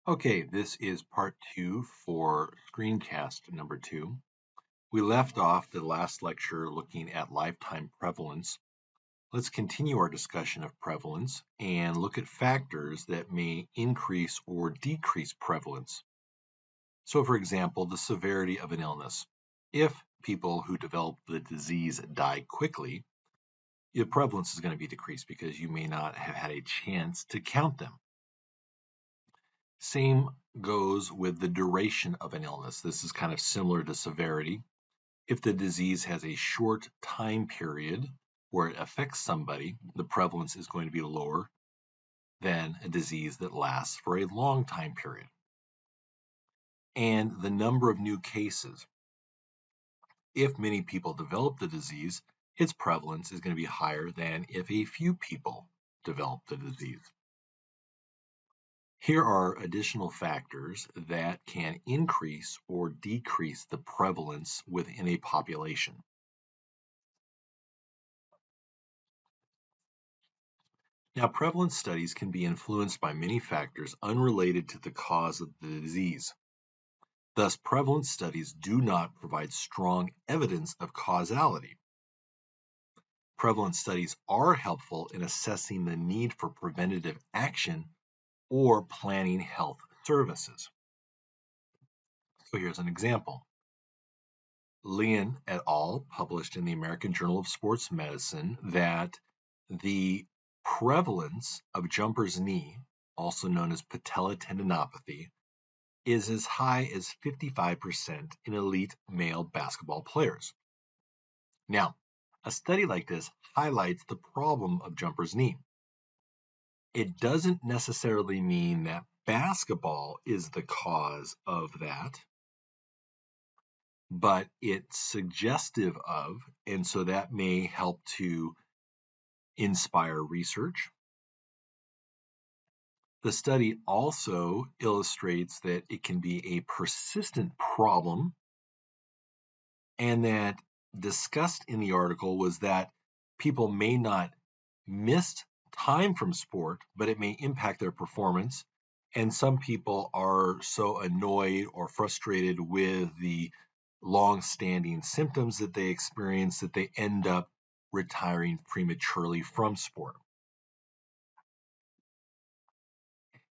Okay, this is part 2 for Screencast number 2. We left off the last lecture looking at lifetime prevalence. Let's continue our discussion of prevalence and look at factors that may increase or decrease prevalence. So, for example, the severity of an illness. If people who develop the disease die quickly, the prevalence is going to be decreased because you may not have had a chance to count them. Same goes with the duration of an illness. This is kind of similar to severity. If the disease has a short time period where it affects somebody, the prevalence is going to be lower than a disease that lasts for a long time period. And the number of new cases. If many people develop the disease, its prevalence is going to be higher than if a few people develop the disease. Here are additional factors that can increase or decrease the prevalence within a population. Now, prevalence studies can be influenced by many factors unrelated to the cause of the disease. Thus, prevalence studies do not provide strong evidence of causality. Prevalence studies are helpful in assessing the need for preventative action or planning health services. So here's an example. Lien et al. Published in the American Journal of Sports Medicine that the prevalence of jumper's knee, also known as patella tendinopathy, is as high as 55% in elite male basketball players. Now, a study like this highlights the problem of jumper's knee. It doesn't necessarily mean that basketball is the cause of that, but it's suggestive of, and so that may help to inspire research. The study also illustrates that it can be a persistent problem, and that discussed in the article was that people may not miss time from sport, but it may impact their performance. And some people are so annoyed or frustrated with the long-standing symptoms that they experience that they end up retiring prematurely from sport.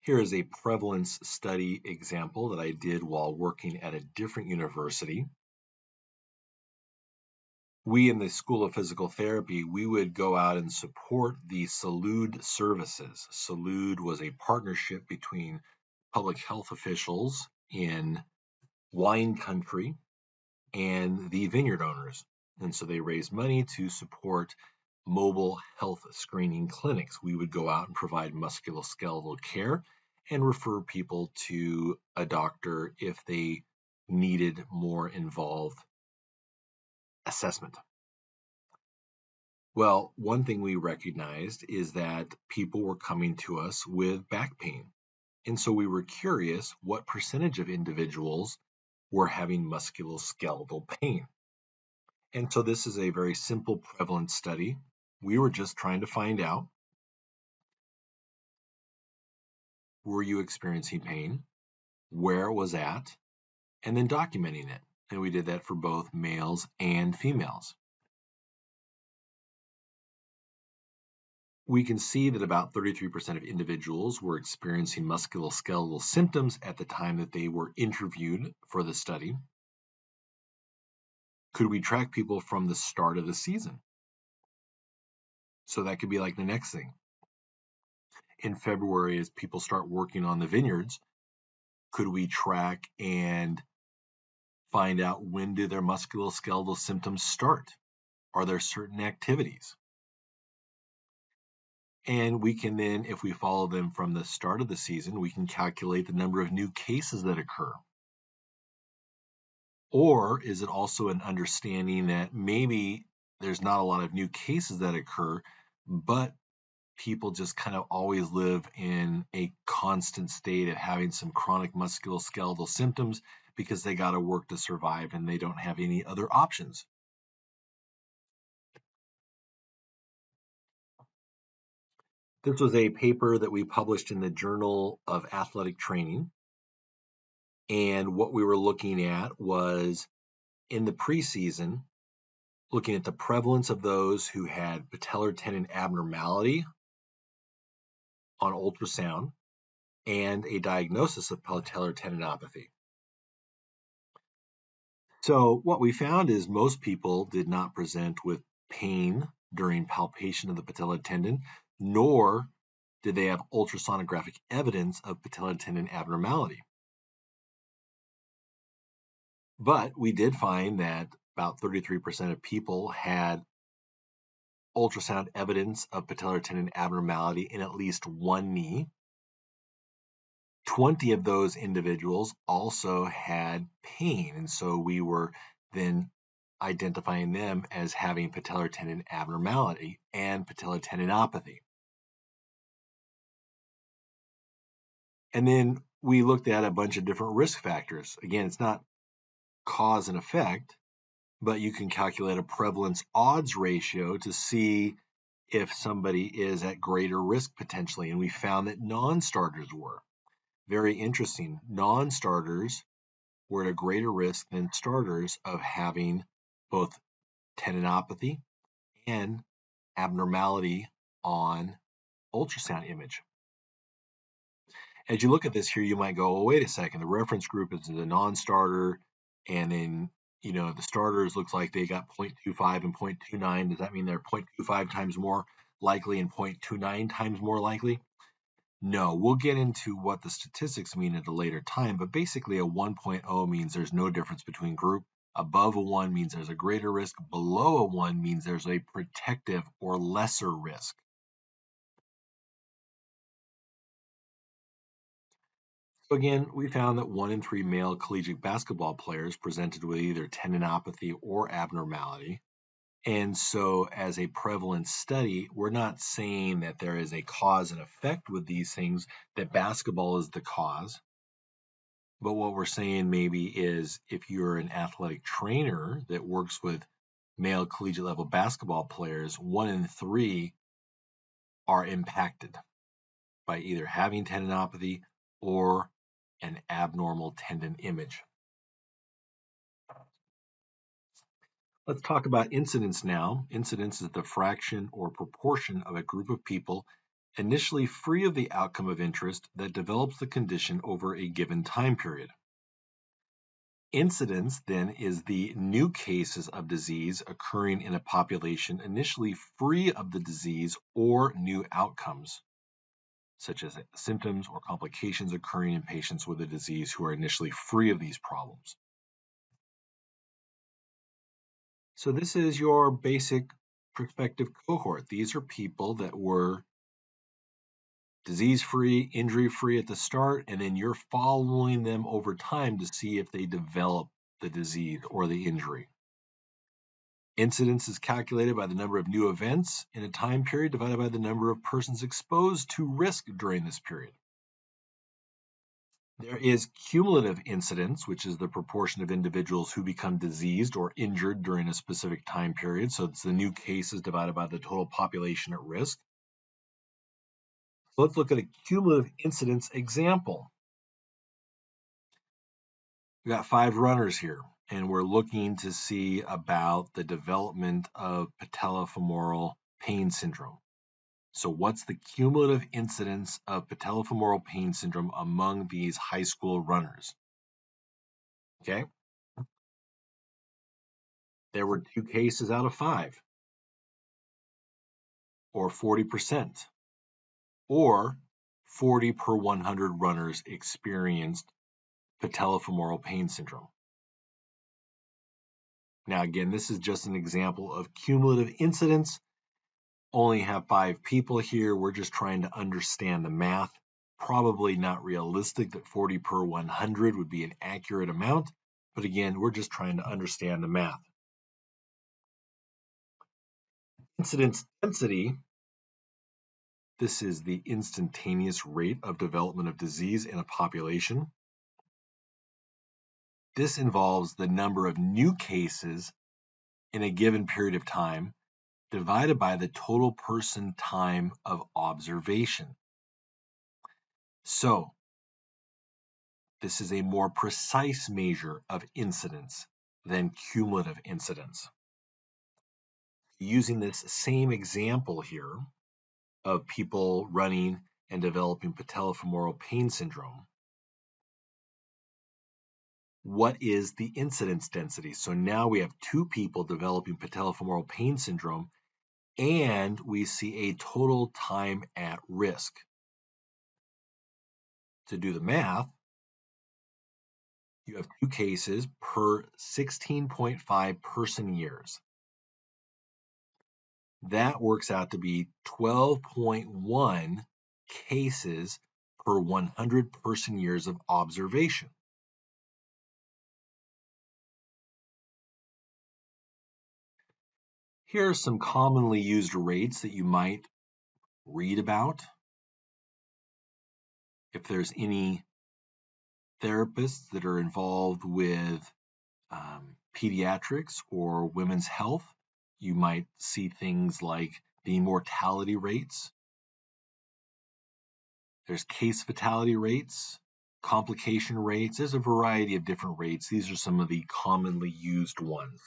Here is a prevalence study example that I did while working at a different university. We in the School of Physical Therapy, we would go out and support the Salud services. Salud was a partnership between public health officials in wine country and the vineyard owners. And so they raised money to support mobile health screening clinics. We would go out and provide musculoskeletal care and refer people to a doctor if they needed more involved assessment. Well, one thing we recognized is that people were coming to us with back pain. And so we were curious what percentage of individuals were having musculoskeletal pain. And so this is a very simple prevalence study. We were just trying to find out, were you experiencing pain, where it was at, and then documenting it. And we did that for both males and females. We can see that about 33% of individuals were experiencing musculoskeletal symptoms at the time that they were interviewed for the study. Could we track people from the start of the season? So that could be like the next thing. In February, as people start working on the vineyards, could we track and find out when do their musculoskeletal symptoms start? Are there certain activities? And we can then, if we follow them from the start of the season, we can calculate the number of new cases that occur. Or is it also an understanding that maybe there's not a lot of new cases that occur, but people just kind of always live in a constant state of having some chronic musculoskeletal symptoms because they got to work to survive and they don't have any other options? This was a paper that we published in the Journal of Athletic Training. And what we were looking at was in the preseason, looking at the prevalence of those who had patellar tendon abnormality on ultrasound and a diagnosis of patellar tendinopathy. So what we found is most people did not present with pain during palpation of the patellar tendon, nor did they have ultrasonographic evidence of patellar tendon abnormality. But we did find that about 33% of people had ultrasound evidence of patellar tendon abnormality in at least one knee. 20 of those individuals also had pain, and so we were then identifying them as having patellar tendon abnormality and patellar tendinopathy. And then we looked at a bunch of different risk factors. Again, it's not cause and effect, but you can calculate a prevalence odds ratio to see if somebody is at greater risk potentially. And we found that non-starters were. Very interesting. Non-starters were at a greater risk than starters of having both tendinopathy and abnormality on ultrasound image. As you look at this here, you might go, well, wait a second, the reference group is the non-starter, and then the starters looks like they got 0.25 and 0.29. Does that mean they're 0.25 times more likely and 0.29 times more likely? No, we'll get into what the statistics mean at a later time, but basically a 1.0 means there's no difference between group. Above a 1 means there's a greater risk. Below a 1 means there's a protective or lesser risk. So again, we found that 1 in 3 male collegiate basketball players presented with either tendinopathy or abnormality. And so as a prevalence study, we're not saying that there is a cause and effect with these things, that basketball is the cause. But what we're saying maybe is if you're an athletic trainer that works with male collegiate level basketball players, 1 in 3 are impacted by either having tendinopathy or an abnormal tendon image. Let's talk about incidence now. Incidence is the fraction or proportion of a group of people initially free of the outcome of interest that develops the condition over a given time period. Incidence, then, is the new cases of disease occurring in a population initially free of the disease or new outcomes, such as symptoms or complications occurring in patients with a disease who are initially free of these problems. So this is your basic prospective cohort. These are people that were disease-free, injury-free at the start, and then you're following them over time to see if they develop the disease or the injury. Incidence is calculated by the number of new events in a time period divided by the number of persons exposed to risk during this period. There is cumulative incidence, which is the proportion of individuals who become diseased or injured during a specific time period. So it's the new cases divided by the total population at risk. So let's look at a cumulative incidence example. We got 5 runners here, and we're looking to see about the development of patellofemoral pain syndrome. So what's the cumulative incidence of patellofemoral pain syndrome among these high school runners? Okay. There were 2 cases out of 5, or 40%, or 40 per 100 runners experienced patellofemoral pain syndrome. Now, again, this is just an example of cumulative incidence. Only have 5 people here. We're just trying to understand the math. Probably not realistic that 40 per 100 would be an accurate amount. But again, we're just trying to understand the math. Incidence density. This is the instantaneous rate of development of disease in a population. This involves the number of new cases in a given period of time divided by the total person time of observation. So This is a more precise measure of incidence than cumulative incidence. Using this same example here of people running and developing patellofemoral pain syndrome, what is the incidence density? So now we have 2 people developing patellofemoral pain syndrome, and we see a total time at risk. To do the math, you have 2 cases per 16.5 person years. That works out to be 12.1 cases per 100 person years of observation. Here are some commonly used rates that you might read about. If there's any therapists that are involved with pediatrics or women's health, you might see things like the mortality rates. There's case fatality rates, complication rates. There's a variety of different rates. These are some of the commonly used ones.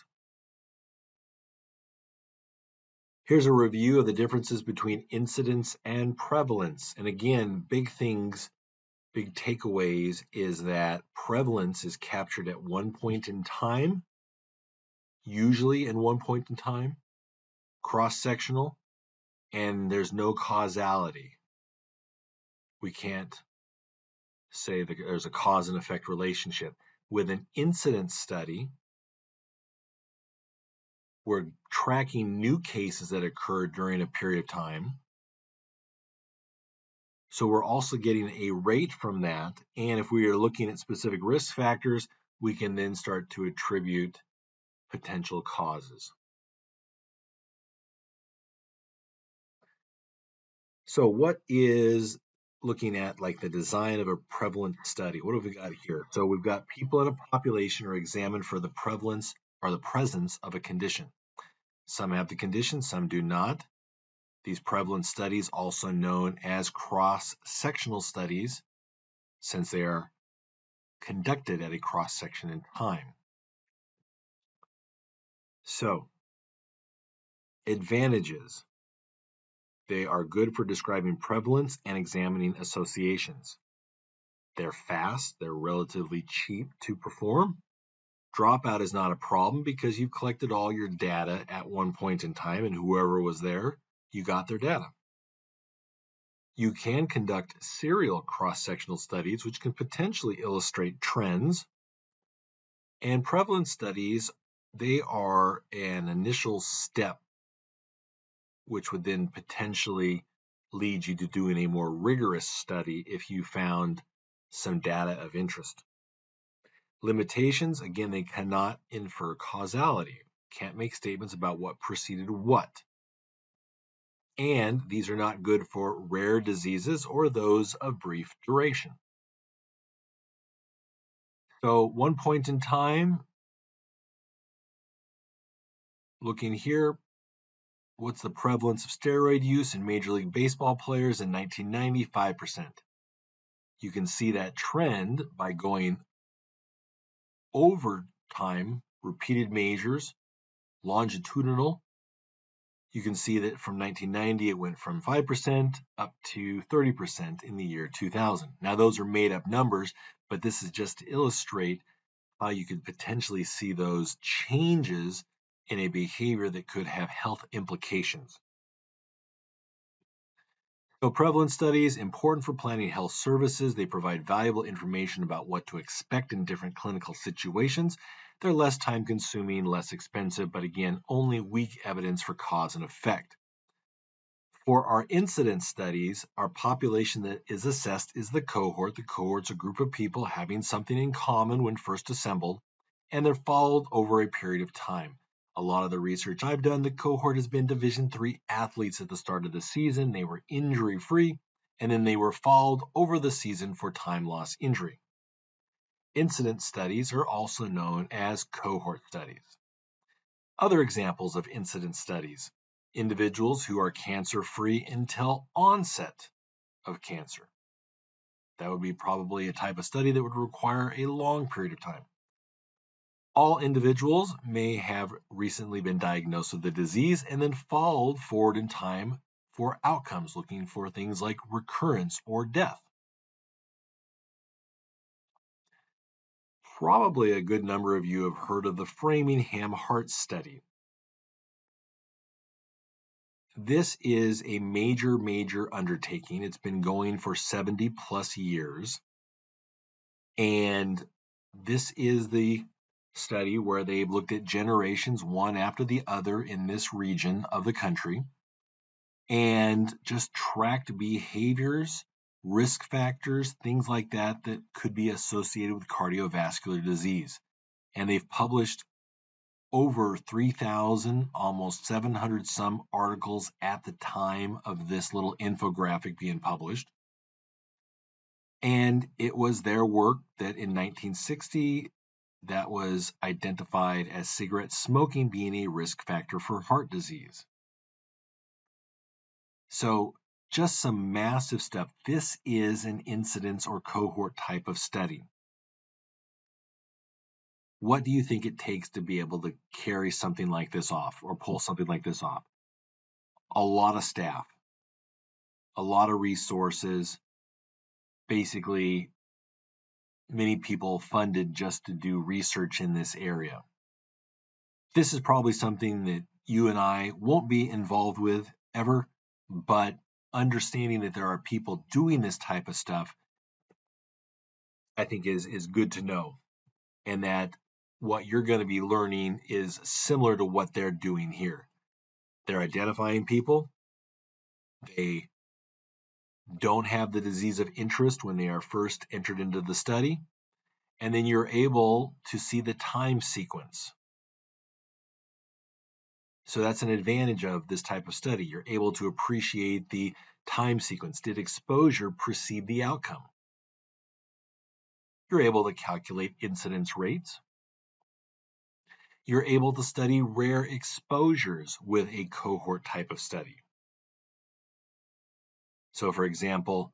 Here's a review of the differences between incidence and prevalence. And again, big takeaways is that prevalence is captured at one point in time, usually in one point in time, cross-sectional, and there's no causality. We can't say that there's a cause and effect relationship. With an incidence study, we're tracking new cases that occurred during a period of time. So we're also getting a rate from that. And if we are looking at specific risk factors, we can then start to attribute potential causes. So what is looking at like the design of a prevalent study? What have we got here? So we've got people in a population are examined for the prevalence or the presence of a condition. Some have the condition, some do not. These prevalence studies, also known as cross-sectional studies, since they are conducted at a cross-section in time. So, advantages. They are good for describing prevalence and examining associations. They're fast, they're relatively cheap to perform. Dropout is not a problem because you've collected all your data at one point in time, and whoever was there, you got their data. You can conduct serial cross-sectional studies, which can potentially illustrate trends. And prevalence studies, they are an initial step, which would then potentially lead you to doing a more rigorous study if you found some data of interest. Limitations, again, they cannot infer causality, can't make statements about what preceded what. And these are not good for rare diseases or those of brief duration. So one point in time, looking here, what's the prevalence of steroid use in Major League Baseball players in 1990? 5%. You can see that trend by going over time, repeated measures, longitudinal. You can see that from 1990, it went from 5% up to 30% in the year 2000. Now, those are made up numbers, but this is just to illustrate how you could potentially see those changes in a behavior that could have health implications. So prevalence studies, important for planning health services. They provide valuable information about what to expect in different clinical situations. They're less time consuming, less expensive, but again, only weak evidence for cause and effect. For our incidence studies, our population that is assessed is the cohort. The cohort's a group of people having something in common when first assembled, and they're followed over a period of time. A lot of the research I've done, the cohort has been Division III athletes at the start of the season. They were injury-free, and then they were followed over the season for time loss injury. Incidence studies are also known as cohort studies. Other examples of incidence studies: individuals who are cancer-free until onset of cancer. That would be probably a type of study that would require a long period of time. All individuals may have recently been diagnosed with the disease and then followed forward in time for outcomes, looking for things like recurrence or death. Probably a good number of you have heard of the Framingham Heart Study. This is a major undertaking. It's been going for 70 plus years. And this is the study where they've looked at generations one after the other in this region of the country and just tracked behaviors, risk factors, things like that that could be associated with cardiovascular disease. And they've published over 3,000, almost 700 some articles at the time of this little infographic being published. And it was their work that in 1960 that was identified as cigarette smoking being a risk factor for heart disease. So just some massive stuff. This is an incidence or cohort type of study. What do you think it takes to be able to carry something like this off or pull something like this off? A lot of staff, a lot of resources, basically many people funded just to do research in this area. This is probably something that you and I won't be involved with ever, but understanding that there are people doing this type of stuff, I think is good to know. And that what you're going to be learning is similar to what they're doing here. They're identifying people. They don't have the disease of interest when they are first entered into the study. And then you're able to see the time sequence. So that's an advantage of this type of study. You're able to appreciate the time sequence. Did exposure precede the outcome? You're able to calculate incidence rates. You're able to study rare exposures with a cohort type of study. So, for example,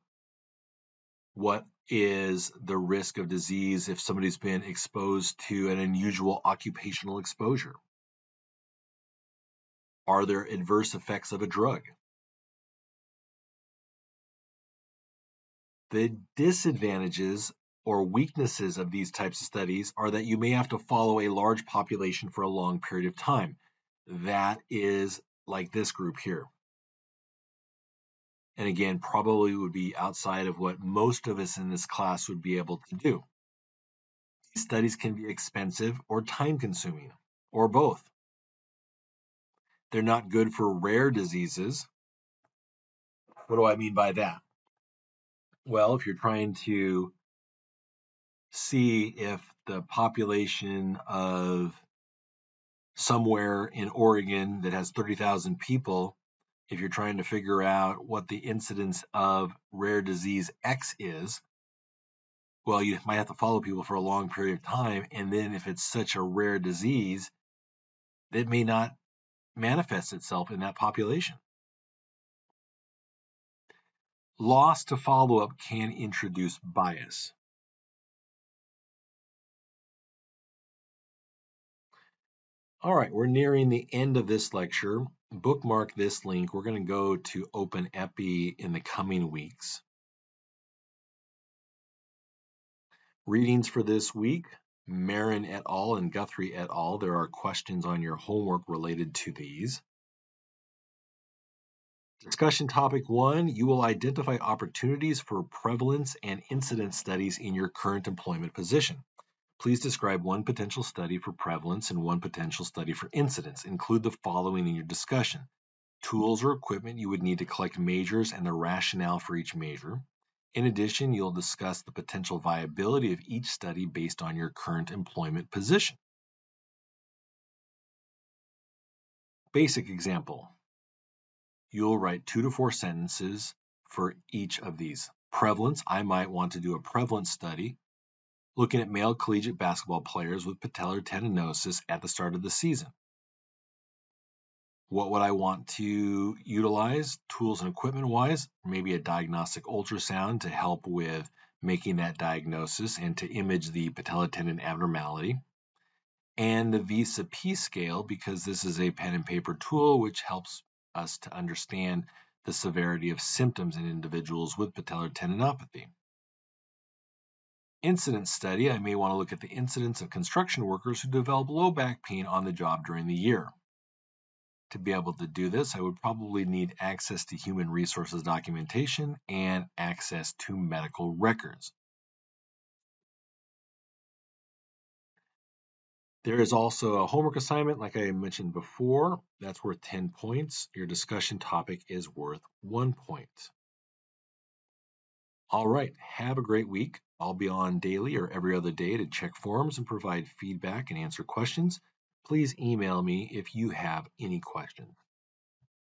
what is the risk of disease if somebody's been exposed to an unusual occupational exposure? Are there adverse effects of a drug? The disadvantages or weaknesses of these types of studies are that you may have to follow a large population for a long period of time. That is like this group here. And again, probably would be outside of what most of us in this class would be able to do. These studies can be expensive or time-consuming, or both. They're not good for rare diseases. What do I mean by that? Well, if you're trying to see if the population of somewhere in Oregon that has 30,000 people, if you're trying to figure out what the incidence of rare disease X is, well, you might have to follow people for a long period of time. And then if it's such a rare disease, it may not manifest itself in that population. Loss to follow-up can introduce bias. All right, we're nearing the end of this lecture. Bookmark this link. We're going to go to OpenEpi in the coming weeks. Readings for this week, Marin et al. And Guthrie et al. There are questions on your homework related to these. Discussion topic 1, you will identify opportunities for prevalence and incidence studies in your current employment position. Please describe one potential study for prevalence and one potential study for incidence. Include the following in your discussion: tools or equipment you would need to collect measures and the rationale for each measure. In addition, you'll discuss the potential viability of each study based on your current employment position. Basic example. You'll write 2 to 4 sentences for each of these. Prevalence, I might want to do a prevalence study looking at male collegiate basketball players with patellar tendinosis at the start of the season. What would I want to utilize, tools and equipment wise? Maybe a diagnostic ultrasound to help with making that diagnosis and to image the patellar tendon abnormality. And the VISA-P scale, because this is a pen and paper tool which helps us to understand the severity of symptoms in individuals with patellar tendinopathy. Incidence study, I may want to look at the incidence of construction workers who develop low back pain on the job during the year. To be able to do this, I would probably need access to human resources documentation and access to medical records. There is also a homework assignment, like I mentioned before, that's worth 10 points. Your discussion topic is worth 1 point. All right, have a great week. I'll be on daily or every other day to check forums and provide feedback and answer questions. Please email me if you have any questions.